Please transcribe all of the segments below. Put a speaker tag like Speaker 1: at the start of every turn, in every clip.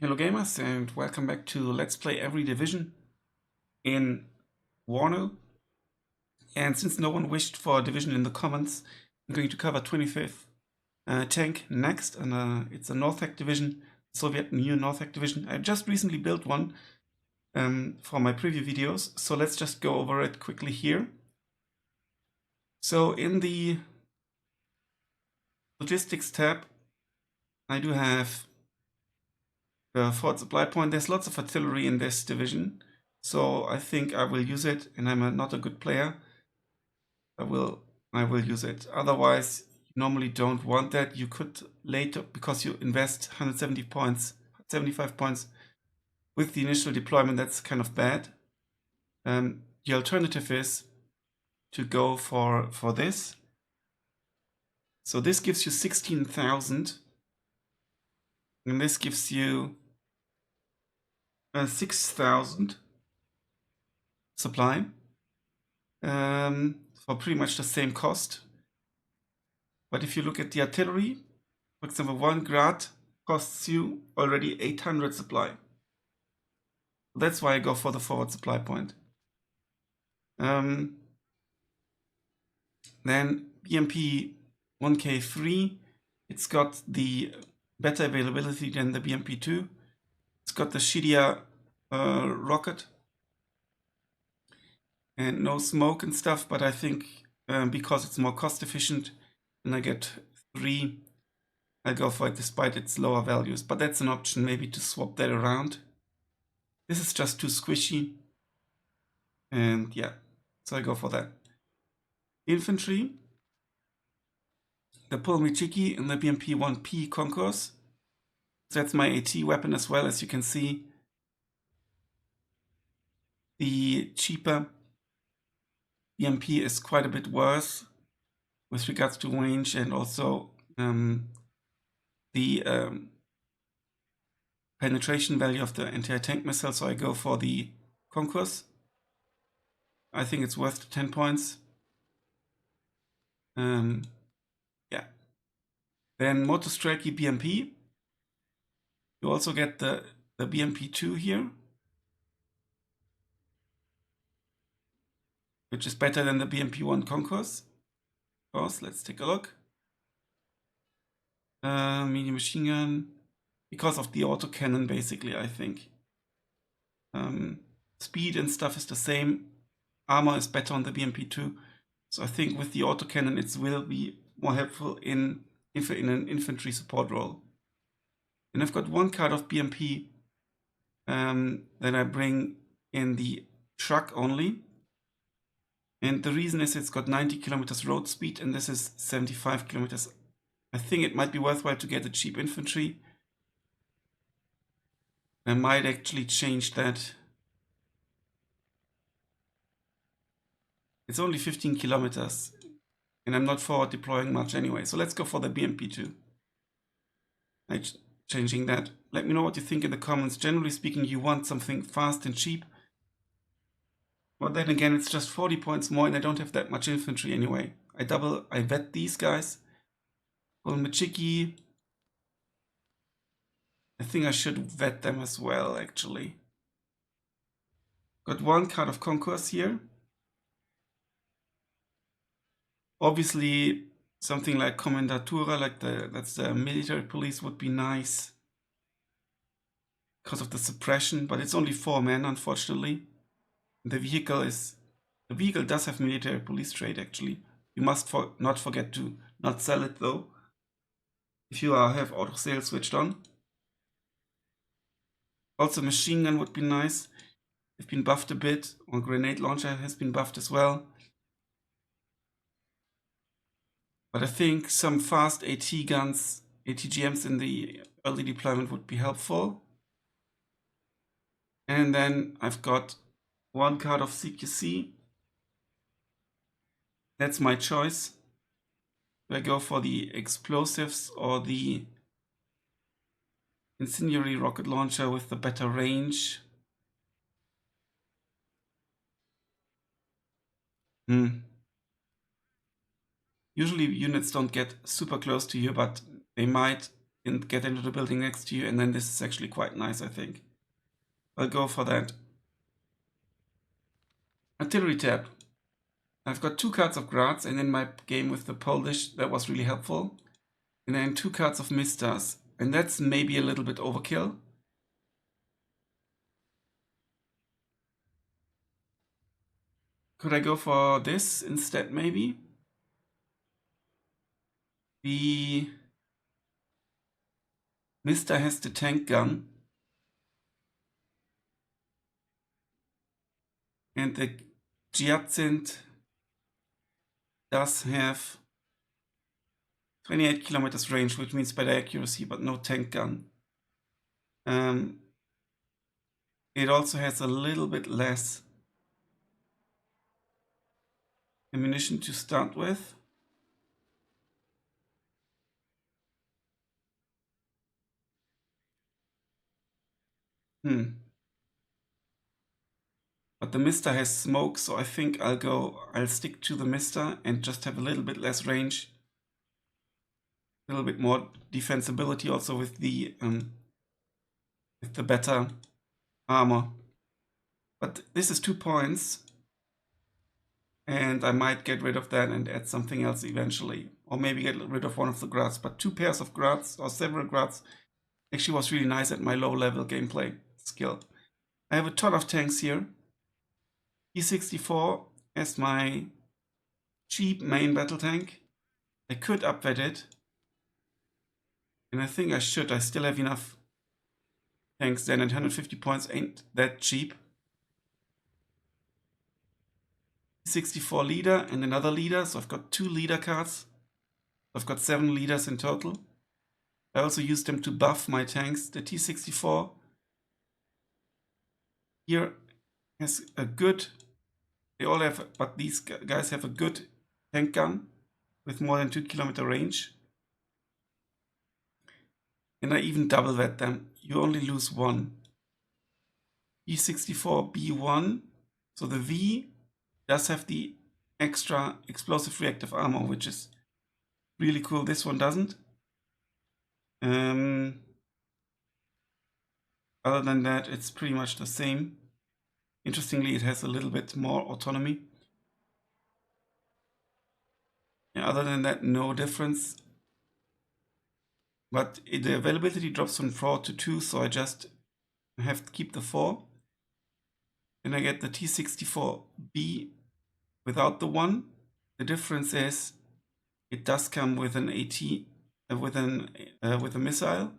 Speaker 1: Hello gamers and welcome back to Let's Play Every Division in WARNO. And since no one wished for a division in the comments, I'm going to cover 25th tank next, and it's a NORTHAG division, Soviet new NORTHAG division. I just recently built one for my preview videos, so let's just go over it quickly here. So in the logistics tab, I do have the forward supply point. There's lots of artillery in this division, so I think I will use it, and I'm not a good player. I will use it. Otherwise, you normally don't want that. You could later, because you invest 170 points, 75 points with the initial deployment. That's kind of bad. The alternative is to go for this. So this gives you 16,000, and this gives you 6,000 supply for pretty much the same cost. But if you look at the artillery, for example, 1 grad costs you already 800 supply. That's why I go for the forward supply point. Then BMP 1K3, it's got the better availability than the BMP 2. It's got the shittier rocket and no smoke and stuff, but I think because it's more cost efficient and I get 3, I'll go for it despite its lower values. But that's an option, maybe to swap that around. This is just too squishy, and yeah, so I go for that. Infantry, the Polmichiki and the BMP 1P Concourse. That's my AT weapon as well, as you can see. The cheaper BMP is quite a bit worse with regards to range and also the penetration value of the anti-tank missile, so I go for the Concourse. I think it's worth the 10 points. Yeah. Then Motostrelki BMP. You also get the BMP 2 here, which is better than the BMP 1 Concourse. Of course, let's take a look. Medium machine gun, because of the autocannon, basically, I think. Speed and stuff is the same. Armor is better on the BMP 2. So I think with the autocannon, it will be more helpful in an infantry support role. And I've got 1 card of BMP that I bring in the truck only. And the reason is it's got 90 kilometers road speed, and this is 75 kilometers. I think it might be worthwhile to get a cheap infantry. I might actually change that. It's only 15 kilometers, and I'm not forward deploying much anyway. So let's go for the BMP2. Changing that. Let me know what you think in the comments. Generally speaking, you want something fast and cheap. But then again, it's just 40 points more, and I don't have that much infantry anyway. I vet these guys. Well, Machiki, I think I should vet them as well, actually. Got 1 card of Concourse here. Obviously, something like Commendatura, like that's the military police, would be nice because of the suppression, but it's only 4 men, unfortunately. The vehicle does have military police trait, actually. You must not forget to not sell it, though, if you have auto sale switched on. Also, machine gun would be nice. It's been buffed a bit, or grenade launcher has been buffed as well. But I think some fast AT guns, ATGMs in the early deployment would be helpful. And then I've got 1 card of CQC. That's my choice. Do I go for the explosives or the incendiary rocket launcher with the better range? Usually units don't get super close to you, but they might and get into the building next to you, and then this is actually quite nice, I think. I'll go for that. Artillery tab. I've got 2 cards of Graz, and in my game with the Polish, that was really helpful. And then 2 cards of Misters, and that's maybe a little bit overkill. Could I go for this instead, maybe? The Mister has the tank gun. And the Giatzint does have 28 kilometers range, which means better accuracy, but no tank gun. It also has a little bit less ammunition to start with. But the Mister has smoke, so I think I'll stick to the Mister and just have a little bit less range. A little bit more defensibility also with the better armor. But this is 2 points. And I might get rid of that and add something else eventually. Or maybe get rid of one of the Graz. But 2 pairs of Graz or several Graz actually was really nice at my low level gameplay skill. I have a ton of tanks here. E64 as my cheap main battle tank. I could upvet it. And I think I should. I still have enough tanks then, and 150 points ain't that cheap. 64 leader and another leader, so I've got 2 leader cards. I've got 7 leaders in total. I also used them to buff my tanks. The T64 here has a good, they all have, but these guys have a good tank gun with more than 2 kilometer range. And I even double vet them. You only lose 1. E64 B1, so the V does have the extra explosive reactive armor, which is really cool. This one doesn't. Other than that, it's pretty much the same. Interestingly, it has a little bit more autonomy. Yeah, other than that, no difference. But the availability drops from 4 to 2, so I just have to keep the 4. Then I get the T64B without the 1. The difference is it does come with an AT, with a missile.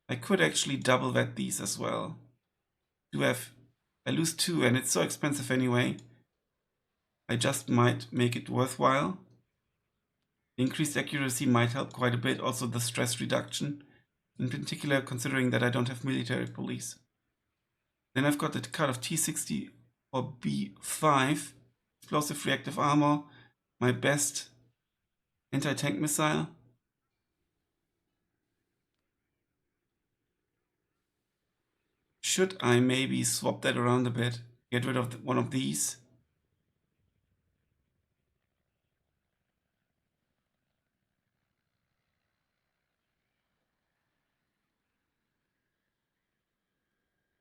Speaker 1: I could actually double vet these as well. I lose 2, and it's so expensive anyway. I just might make it worthwhile. Increased accuracy might help quite a bit, also the stress reduction, in particular considering that I don't have military police. Then I've got the card of T60 or B5, explosive reactive armor, my best anti-tank missile. Should I maybe swap that around a bit, get rid of one of these?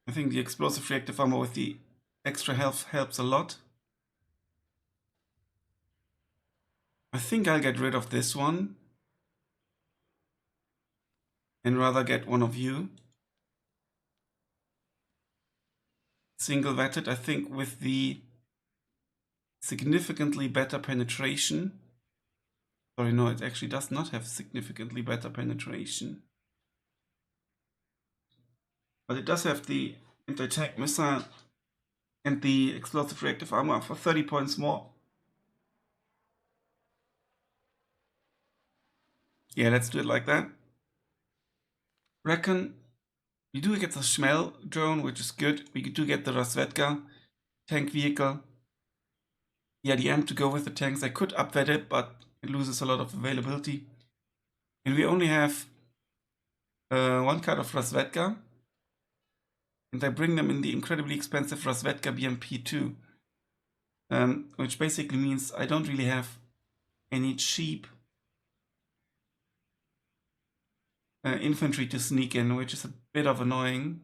Speaker 1: I think the explosive reactive armor with the extra health helps a lot. I think I'll get rid of this one and rather get one of you. Single vetted, I think, with the significantly better penetration. Sorry, no, it actually does not have significantly better penetration. But it does have the anti-tank missile and the explosive reactive armor for 30 points more. Yeah, let's do it like that. Reckon we do get the Schmel drone, which is good. We do get the Razvedka tank vehicle. Yeah, the M to go with the tanks. I could upvet it, but it loses a lot of availability. And we only have 1 card of Razvedka. And I bring them in the incredibly expensive Razvedka BMP2. Which basically means I don't really have any cheap infantry to sneak in, which is a bit of annoying.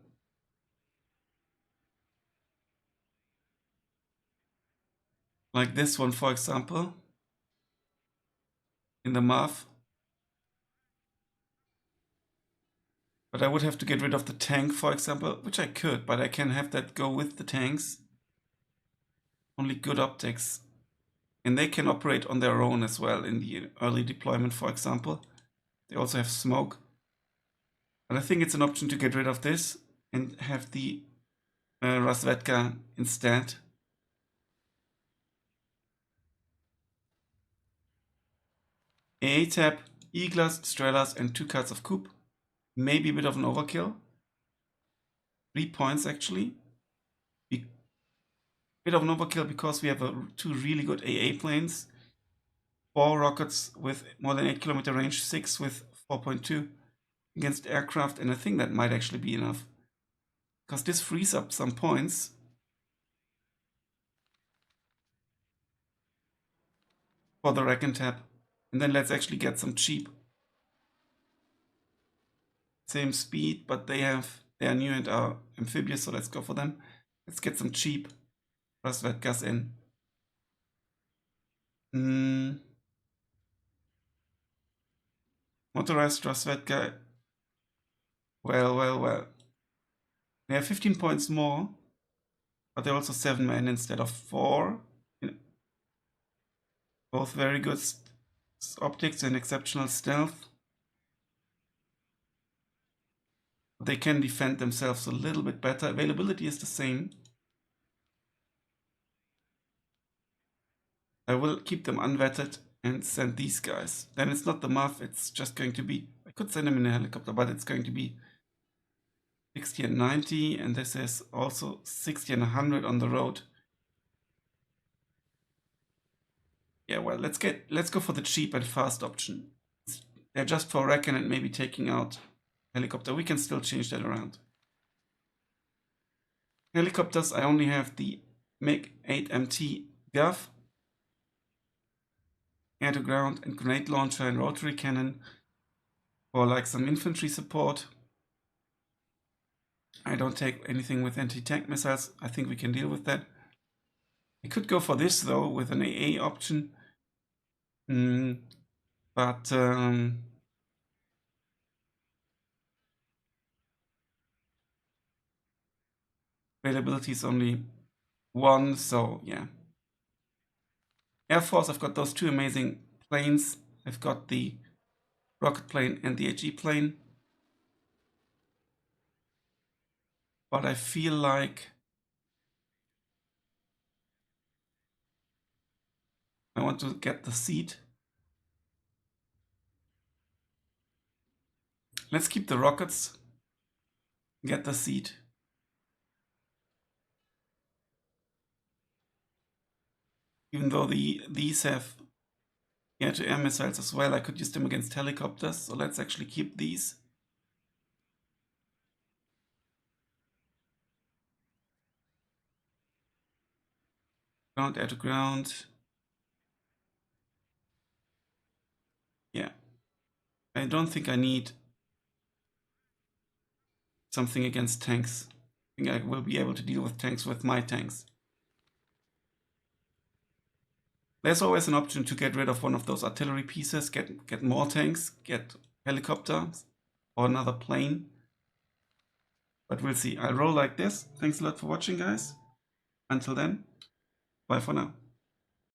Speaker 1: Like this one, for example, in the MAF. But I would have to get rid of the tank, for example, which I could, but I can have that go with the tanks. Only good optics. And they can operate on their own as well in the early deployment, for example. They also have smoke. But I think it's an option to get rid of this and have the Razvedka instead. AA tab, E-glass, Strelas, and 2 cards of coup. Maybe a bit of an overkill. 3 points actually. Bit of an overkill because we have 2 really good AA planes. 4 rockets with more than 8 kilometer range, 6 with 4.2 against aircraft, and I think that might actually be enough. Because this frees up some points. For the rack and tab. And then let's actually get some cheap. Same speed, but they are new and are amphibious, so let's go for them. Let's get some cheap Razvedkas in. Motorized Razvedka. Well. They have 15 points more, but they're also 7 men instead of 4. Both very good optics and exceptional stealth. They can defend themselves a little bit better. Availability is the same. I will keep them unvetted and send these guys. Then it's not the MAF, it's just going to be... I could send them in a helicopter, but it's going to be 60 and 90, and this is also 60 and 100 on the road. Yeah, well, let's go for the cheap and fast option. They're just for Reckon and maybe taking out helicopter. We can still change that around. Helicopters, I only have the MiG-8MT Gov, air to ground and grenade launcher and rotary cannon for like some infantry support. I don't take anything with anti-tank missiles. I think we can deal with that. I could go for this though with an AA option. But availability is only 1, so yeah. Air Force, I've got those 2 amazing planes. I've got the rocket plane and the HE plane. But I feel like I want to get the seat. Let's keep the rockets. Get the seat. Even though these have air-to-air missiles as well, I could use them against helicopters. So let's actually keep these. Ground, air to ground. Yeah. I don't think I need something against tanks. I think I will be able to deal with tanks with my tanks. There's always an option to get rid of one of those artillery pieces, get more tanks, get helicopters or another plane. But we'll see. I'll roll like this. Thanks a lot for watching, guys. Until then, bye for now.